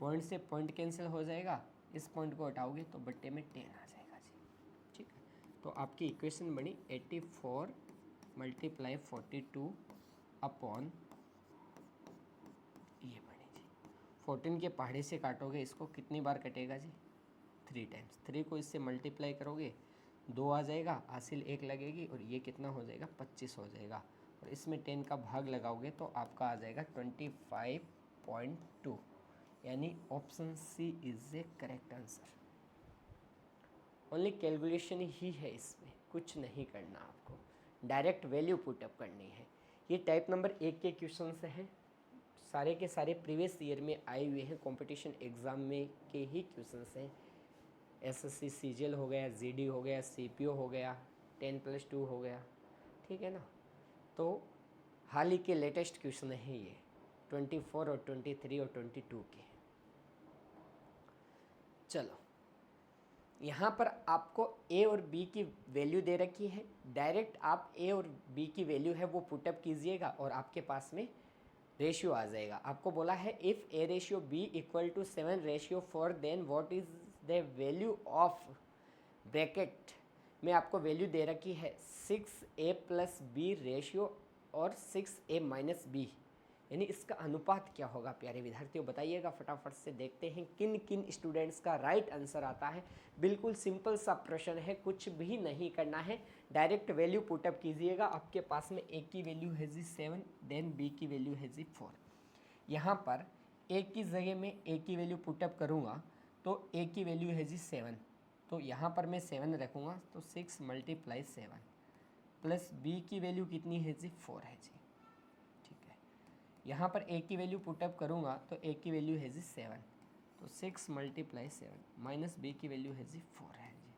पॉइंट से पॉइंट कैंसिल हो जाएगा, इस पॉइंट को हटाओगे तो बट्टे में 10 आ जाएगा जी। ठीक है, तो आपकी इक्वेशन बनी 84 मल्टीप्लाई 42 अपॉन ये बनी जी। 14 के पहाड़े से काटोगे इसको, कितनी बार कटेगा जी? 3 टाइम्स। 3 को इससे मल्टीप्लाई करोगे 2 आ जाएगा, हासिल 1 लगेगी, और ये कितना हो जाएगा? 25 हो जाएगा। और इसमें 10 का भाग लगाओगे तो आपका आ जाएगा 25.2, यानी option C is a correct answer. Only calculation ही है इसमें, कुछ नहीं करना आपको, डायरेक्ट वैल्यू पुटअप करनी है। ये टाइप नंबर 1 के क्वेश्चन हैं, सारे के सारे प्रीवियस ईयर में आए हुए हैं, कंपटीशन एग्ज़ाम में के ही क्वेश्चन हैं। एसएससी सीजीएल हो गया, जीडी हो गया, सीपीओ हो गया, 10+2 हो गया, ठीक है ना। तो हाल ही के लेटेस्ट क्वेश्चन है ये, 24 और 23 और 22 के। चलो यहाँ पर आपको ए और बी की वैल्यू दे रखी है, डायरेक्ट आप ए और बी की वैल्यू है वो पुटअप कीजिएगा और आपके पास में रेशियो आ जाएगा। आपको बोला है if A ratio B equal to 7:4 then what is the value of, bracket में आपको वैल्यू दे रखी है 6a + b रेशियो और 6a - b, यानी इसका अनुपात क्या होगा प्यारे विद्यार्थियों? बताइएगा फटाफट से, देखते हैं किन किन स्टूडेंट्स का राइट आंसर आता है। बिल्कुल सिंपल सा प्रश्न है, कुछ भी नहीं करना है, डायरेक्ट वैल्यू पुटअप कीजिएगा। आपके पास में ए की वैल्यू है जी 7, देन बी की वैल्यू है जी 4। यहाँ पर ए की जगह में ए की वैल्यू पुटअप करूँगा तो ए की वैल्यू है जी 7, तो यहाँ पर मैं 7 रखूँगा तो 6 × 7 प्लस बी की वैल्यू कितनी है जी? 4 है जी। ठीक है, यहाँ पर ए की वैल्यू पुटअप करूँगा तो ए की वैल्यू है जी 7, तो 6 × 7 माइनस बी की वैल्यू है जी 4 है जी।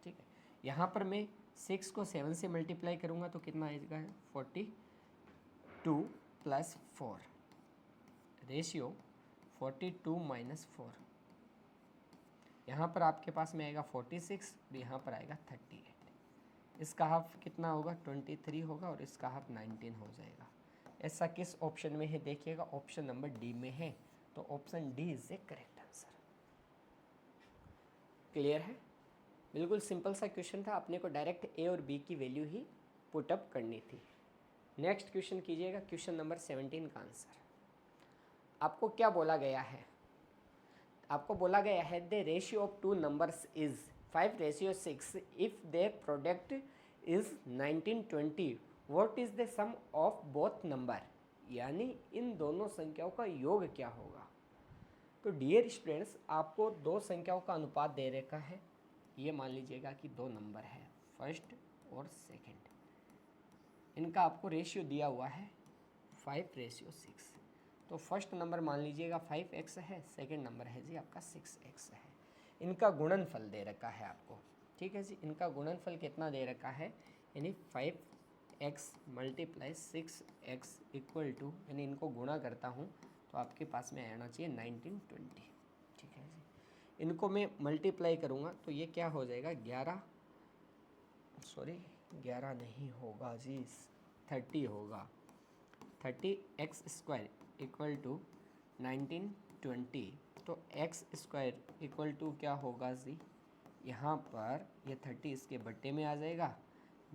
ठीक है, यहाँ पर मैं 6 को 7 से मल्टीप्लाई करूँगा तो कितना आएगा? 42 + 4 रेशियो 42 - 4। यहाँ पर आपके पास में आएगा 46 और यहाँ पर आएगा 38। इसका हाफ कितना होगा? 23 होगा और इसका हाफ 19 हो जाएगा। ऐसा किस ऑप्शन में है? देखिएगा, ऑप्शन नंबर डी में है, तो option D is a correct answer. Clear है? बिल्कुल सिंपल सा क्वेश्चन था, अपने को डायरेक्ट ए और बी की वैल्यू ही पुटअप करनी थी। नेक्स्ट क्वेश्चन कीजिएगा, क्वेश्चन नंबर 17 का आंसर। आपको क्या बोला गया है? आपको बोला गया है the ratio of two numbers is 5:6 if their product is 1920 what is the sum of both number, यानी इन दोनों संख्याओं का योग क्या होगा। तो डियर स्टूडेंट्स, आपको दो संख्याओं का अनुपात दे रखा है। ये मान लीजिएगा कि दो नंबर है, फर्स्ट और सेकंड, इनका आपको रेशियो दिया हुआ है 5:6। तो फर्स्ट नंबर मान लीजिएगा 5x है, सेकंड नंबर है जी आपका 6x है। इनका गुणनफल दे रखा है आपको, ठीक है जी। इनका गुणनफल कितना दे रखा है, यानी 5x × 6x इक्वल टू, यानी इनको गुणा करता हूँ तो आपके पास में आना चाहिए 1920। ठीक है जी, इनको मैं मल्टीप्लाई करूँगा तो ये क्या हो जाएगा? 11 नहीं होगा जी, 30 होगा। 30x² इक्वल टू 1920, तो x² इक्वल टू क्या होगा जी? यहाँ पर ये 30 इसके बट्टे में आ जाएगा,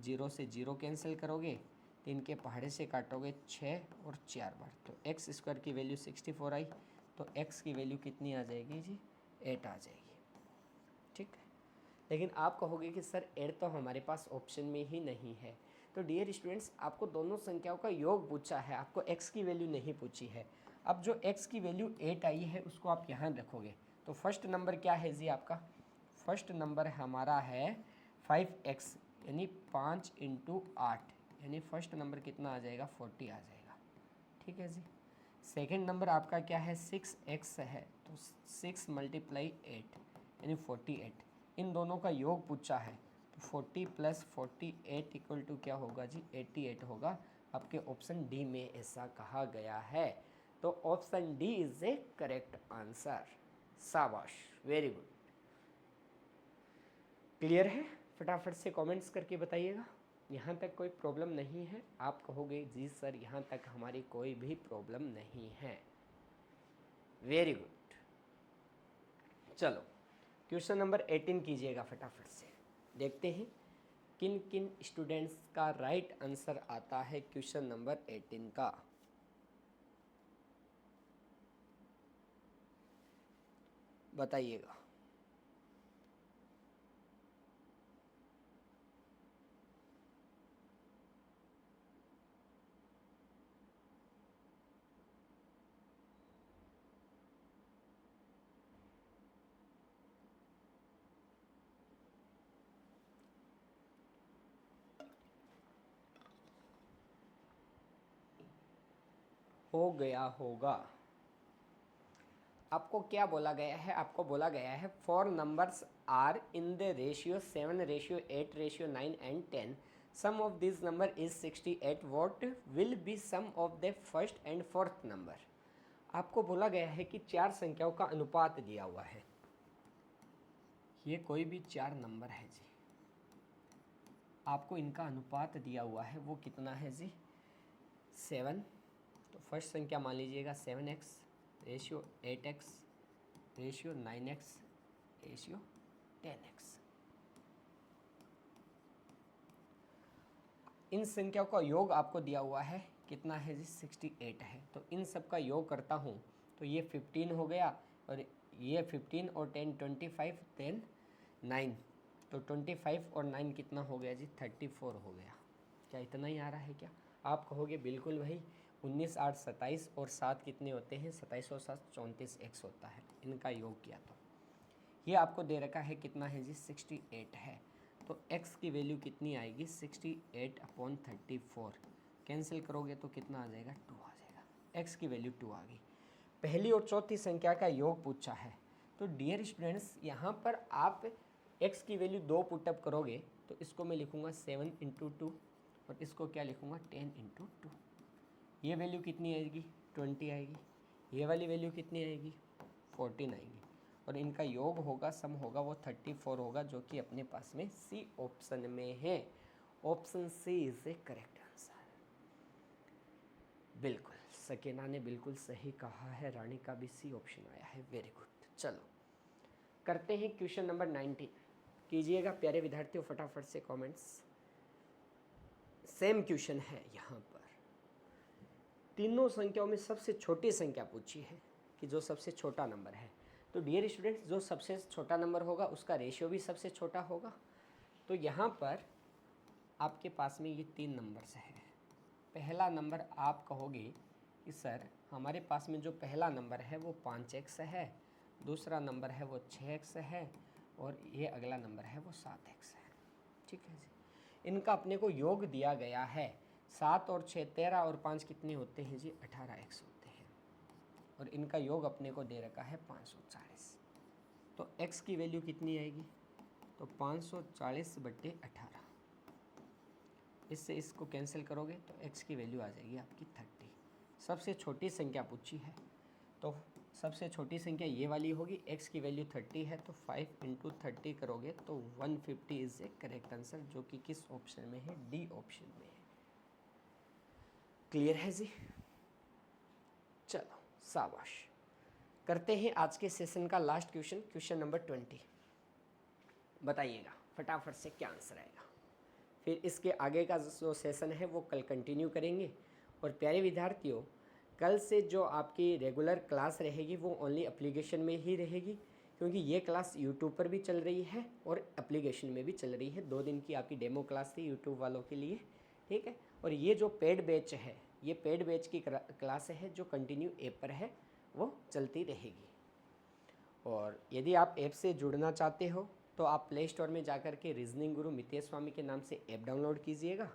0 से 0 कैंसिल करोगे, 3 के पहाड़े से काटोगे 6 और 4 बार, तो x² की वैल्यू 64 आई, तो x की वैल्यू कितनी आ जाएगी जी? 8 आ जाएगी। ठीक है, लेकिन आप कहोगे कि सर 8 तो हमारे पास ऑप्शन में ही नहीं है। तो डियर स्टूडेंट्स, आपको दोनों संख्याओं का योग पूछा है, आपको x की वैल्यू नहीं पूछी है। अब जो x की वैल्यू 8 आई है उसको आप यहाँ रखोगे। तो फर्स्ट नंबर क्या है जी आपका? फर्स्ट नंबर हमारा है 5x, यानी 5 × 8, यानी फर्स्ट नंबर कितना आ जाएगा? 40 आ जाएगा। ठीक है जी। सेकेंड नंबर आपका क्या है? 6x है, तो 6 × 8 यानी 48। इन दोनों का योग पूछा है, तो 40 + 48 = क्या होगा जी? 88 होगा। आपके ऑप्शन डी में ऐसा कहा गया है। तो option D is a correct answer. शाबाश, वेरी गुड। क्लियर है? फटाफट से कमेंट्स करके बताइएगा। यहाँ तक कोई प्रॉब्लम नहीं है? आप कहोगे जी सर यहाँ तक हमारी कोई भी प्रॉब्लम नहीं है। Very good. चलो क्वेश्चन नंबर 18 कीजिएगा फटाफट से। देखते हैं किन किन स्टूडेंट्स का राइट आंसर आता है क्वेश्चन नंबर 18 का। बताइएगा। हो गया होगा। आपको क्या बोला गया है? आपको बोला गया है four numbers are in the ratio 7:8:9 and 10. Sum of this number is 68. What will be sum of the first and fourth number? आपको बोला गया है कि चार संख्याओं का अनुपात दिया हुआ है। ये कोई भी चार नंबर है जी, आपको इनका अनुपात दिया हुआ है, वो कितना है जी? 7। तो फर्स्ट संख्या मान लीजिएगा 7x ratio 8x ratio 9x ratio 10x। इन संख्याओं का योग आपको दिया हुआ है, कितना है जी? 68 है। तो इन सब का योग करता हूँ तो ये 15 हो गया, और ये 15 और 10 25, देन 9, तो 25 और 9 कितना हो गया जी? 34 हो गया। क्या इतना ही आ रहा है क्या? आप कहोगे बिल्कुल भाई, 19 8 27 और 7 कितने होते हैं? 27 और 7 34 x होता है। इनका योग किया तो ये आपको दे रखा है, कितना है जी? 68 है। तो x की वैल्यू कितनी आएगी? 68/34। कैंसिल करोगे तो कितना आ जाएगा? 2 आ जाएगा। x की वैल्यू 2 आ गई। पहली और चौथी संख्या का योग पूछा है। तो डियर स्टूडेंट्स, यहाँ पर आप x की वैल्यू 2 पुटअप करोगे तो इसको मैं लिखूँगा 7 × 2, और इसको क्या लिखूँगा? 10 × 2। ये वैल्यू कितनी आएगी? 20 आएगी। ये वाली वैल्यू कितनी आएगी? 14 आएगी। और इनका योग होगा, सम होगा, वो 34 होगा, जो कि अपने पास में सी ऑप्शन में है। Option C is a correct answer. बिल्कुल, सकीना ने बिल्कुल सही कहा है, रानी का भी सी ऑप्शन आया है। Very good. चलो करते हैं क्वेश्चन नंबर 19। कीजिएगा प्यारे विद्यार्थियों फटाफट से कमेंट्स। सेम क्वेश्चन है। यहाँ पर तीनों संख्याओं में सबसे छोटी संख्या पूछी है कि जो सबसे छोटा नंबर है। तो डियर स्टूडेंट्स, जो सबसे छोटा नंबर होगा उसका रेशियो भी सबसे छोटा होगा। तो यहाँ पर आपके पास में ये 3 नंबर्स हैं। पहला नंबर आप कहोगे कि सर हमारे पास में जो पहला नंबर है वो 5x है, दूसरा नंबर है वो 6x है, और ये अगला नंबर है वो 7x है। ठीक है जी। इनका अपने को योग दिया गया है। 7 और 6 13, और 5 कितने होते हैं जी? 18x होते हैं। और इनका योग अपने को दे रखा है 540। तो x की वैल्यू कितनी आएगी? तो 540/18। इससे इसको कैंसिल करोगे तो x की वैल्यू आ जाएगी आपकी 30। सबसे छोटी संख्या पूछी है, तो सबसे छोटी संख्या ये वाली होगी। x की वैल्यू 30 है, तो 5 × 30 करोगे तो 150 इज ए करेक्ट आंसर, जो कि किस ऑप्शन में है? डी ऑप्शन में है। क्लियर है जी? चलो शाबाश। करते हैं आज के सेशन का लास्ट क्वेश्चन, क्वेश्चन नंबर 20। बताइएगा फटाफट से क्या आंसर आएगा। फिर इसके आगे का जो सेशन है वो कल कंटिन्यू करेंगे। और प्यारे विद्यार्थियों, कल से जो आपकी रेगुलर क्लास रहेगी वो ओनली एप्लीकेशन में ही रहेगी, क्योंकि ये क्लास यूट्यूब पर भी चल रही है और एप्लीकेशन में भी चल रही है। 2 दिन की आपकी डेमो क्लास थी यूट्यूब वालों के लिए, ठीक है। और ये जो पेड बैच है, ये पेड बैच की क्लास है जो कंटिन्यू ऐप पर है, वो चलती रहेगी। और यदि आप ऐप से जुड़ना चाहते हो तो आप प्ले स्टोर में जाकर के रीजनिंग गुरु मितेश स्वामी के नाम से ऐप डाउनलोड कीजिएगा,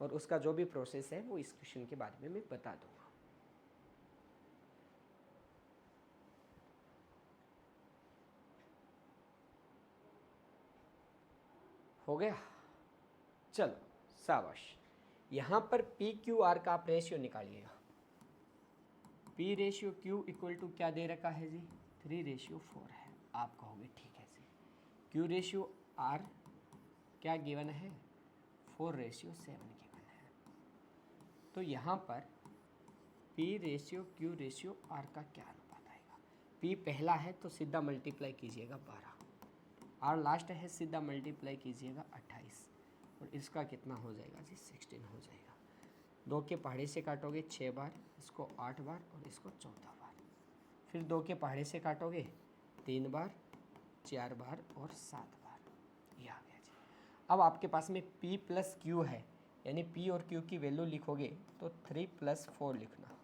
और उसका जो भी प्रोसेस है वो इस क्वेश्चन के बारे में मैं बता दूंगा। हो गया, चलो शाबाश। यहाँ पर पी क्यू आर का आप रेशियो निकालिएगा। P ratio Q equal to क्या दे रखा है जी, 3:4 है। आप कहोगे ठीक है जी। क्यू रेशियो आर क्या गिवन है, 4:7 गिवन है। तो यहाँ पर P ratio Q ratio R का क्या अनुपात आएगा। पी पहला है तो सीधा मल्टीप्लाई कीजिएगा 12, आर लास्ट है सीधा मल्टीप्लाई कीजिएगा 28, और इसका कितना हो जाएगा जी, 16 हो जाएगा। 2 के पहाड़े से काटोगे 6 बार, इसको 8 बार और इसको 14 बार। फिर 2 के पहाड़े से काटोगे 3 बार, 4 बार और 7 बार। ये आ गया जी। अब आपके पास में P प्लस Q है, यानी P और Q की वैल्यू लिखोगे तो 3 + 4 लिखना,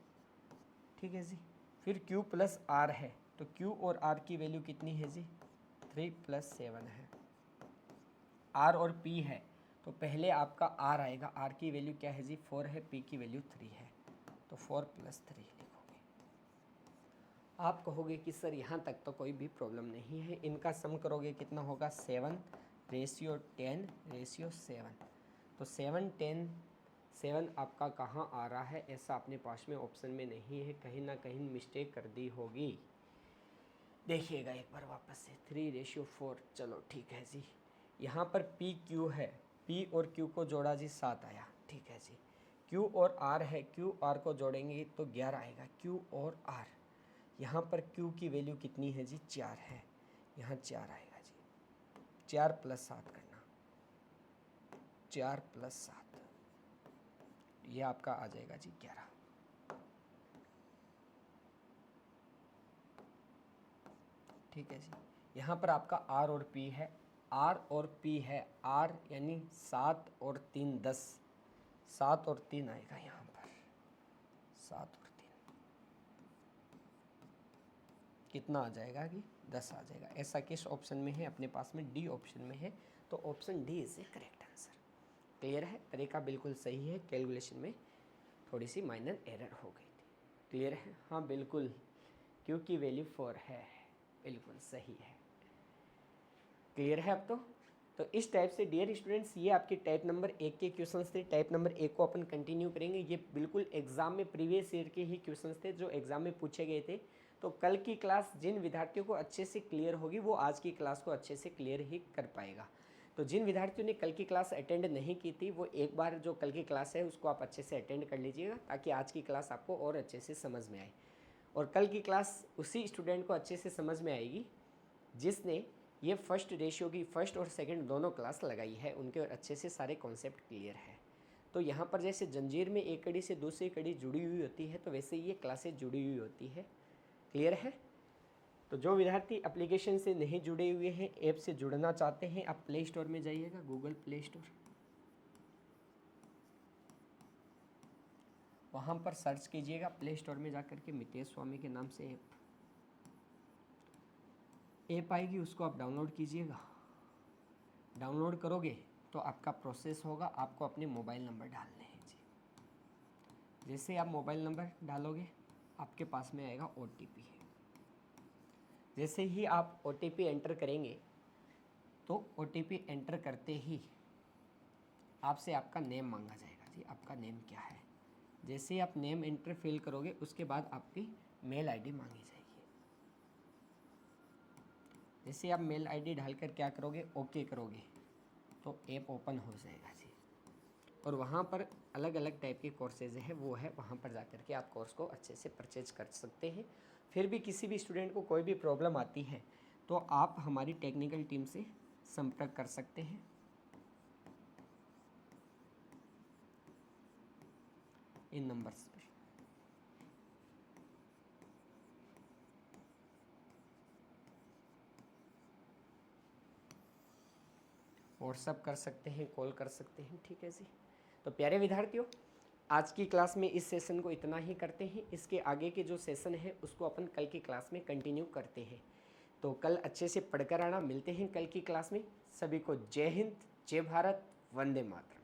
ठीक है जी। फिर Q प्लस R है, तो Q और R की वैल्यू कितनी है जी, 3 + 7 है। R और P है तो पहले आपका R आएगा, R की वैल्यू क्या है जी, 4 है, P की वैल्यू 3 है, तो 4 + 3 लिखोगे। आप कहोगे कि सर यहाँ तक तो कोई भी प्रॉब्लम नहीं है, इनका सम करोगे कितना होगा, 7:10:7। तो 7:10:7 आपका कहाँ आ रहा है, ऐसा अपने पास में ऑप्शन में नहीं है, कहीं ना कहीं मिस्टेक कर दी होगी। देखिएगा एक बार वापस से, 3:4। चलो ठीक है जी। यहाँ पर पी क्यू है, पी और क्यू को जोड़ा जी 7 आया, ठीक है जी। क्यू और आर है, क्यू आर को जोड़ेंगे तो 11 आएगा, क्यू और आर। यहाँ पर क्यू की वैल्यू कितनी है जी, 4 है, यहाँ 4 आएगा जी। 4 + 7 करना, 4 + 7, ये आपका आ जाएगा जी 11। ठीक है जी। यहाँ पर आपका आर और पी है, आर और पी है, आर यानी 7 और 3 10, 7 और 3 आएगा यहाँ पर, 7 और 3 कितना आ जाएगा कि 10 आ जाएगा। ऐसा किस ऑप्शन में है, अपने पास में डी ऑप्शन में है, तो option D is a correct answer. Clear है, तरीका बिल्कुल सही है, कैलकुलेशन में थोड़ी सी माइनर एरर हो गई थी। क्लियर है, हाँ बिल्कुल, क्योंकि वैल्यू 4 है, बिल्कुल सही है। क्लियर है अब तो इस टाइप से डियर स्टूडेंट्स, ये आपके टाइप नंबर 1 के क्वेश्चंस थे। टाइप नंबर 1 को अपन कंटिन्यू करेंगे। ये बिल्कुल एग्जाम में प्रीवियस ईयर के ही क्वेश्चंस थे जो एग्जाम में पूछे गए थे। तो कल की क्लास जिन विद्यार्थियों को अच्छे से क्लियर होगी वो आज की क्लास को अच्छे से क्लियर ही कर पाएगा। तो जिन विद्यार्थियों ने कल की क्लास अटेंड नहीं की थी वो एक बार जो कल की क्लास है उसको आप अच्छे से अटेंड कर लीजिएगा, ताकि आज की क्लास आपको और अच्छे से समझ में आए। और कल की क्लास उसी स्टूडेंट को अच्छे से समझ में आएगी जिसने ये फर्स्ट रेशियो की फर्स्ट और सेकंड दोनों क्लास लगाई है, उनके अच्छे से सारे कॉन्सेप्ट क्लियर है। तो यहाँ पर जैसे जंजीर में एक कड़ी से दूसरी कड़ी जुड़ी हुई होती है, तो वैसे ये क्लासेस जुड़ी हुई होती है। क्लियर है। तो जो विद्यार्थी एप्लीकेशन से नहीं जुड़े हुए हैं, ऐप से जुड़ना चाहते हैं, आप प्ले स्टोर में जाइएगा, गूगल प्ले स्टोर, वहाँ पर सर्च कीजिएगा प्ले स्टोर में जाकर के मितेश स्वामी के नाम से ऐप आएगी, उसको आप डाउनलोड कीजिएगा। डाउनलोड करोगे तो आपका प्रोसेस होगा, आपको अपने मोबाइल नंबर डालने हैं जी। जैसे आप मोबाइल नंबर डालोगे आपके पास में आएगा OTP है। जैसे ही आप OTP एंटर करेंगे तो OTP एंटर करते ही आपसे आपका नेम मांगा जाएगा जी, आपका नेम क्या है। जैसे ही आप नेम एंटर फिल करोगे उसके बाद आपकी मेल आईडी मांगी जाएगी। जैसे आप मेल आईडी डालकर क्या करोगे, ओके करोगे तो ऐप ओपन हो जाएगा जी। और वहाँ पर अलग अलग टाइप के कोर्सेज है, वो है वहाँ पर जाकर के आप कोर्स को अच्छे से परचेज कर सकते हैं। फिर भी किसी भी स्टूडेंट को कोई भी प्रॉब्लम आती है तो आप हमारी टेक्निकल टीम से संपर्क कर सकते हैं इन नंबर्स पर। व्हाट्सअप कर सकते हैं, कॉल कर सकते हैं। ठीक है जी। तो प्यारे विद्यार्थियों, आज की क्लास में इस सेशन को इतना ही करते हैं। इसके आगे के जो सेशन है उसको अपन कल की क्लास में कंटिन्यू करते हैं। तो कल अच्छे से पढ़कर आना। मिलते हैं कल की क्लास में। सभी को जय हिंद, जय भारत, वंदे मातरम।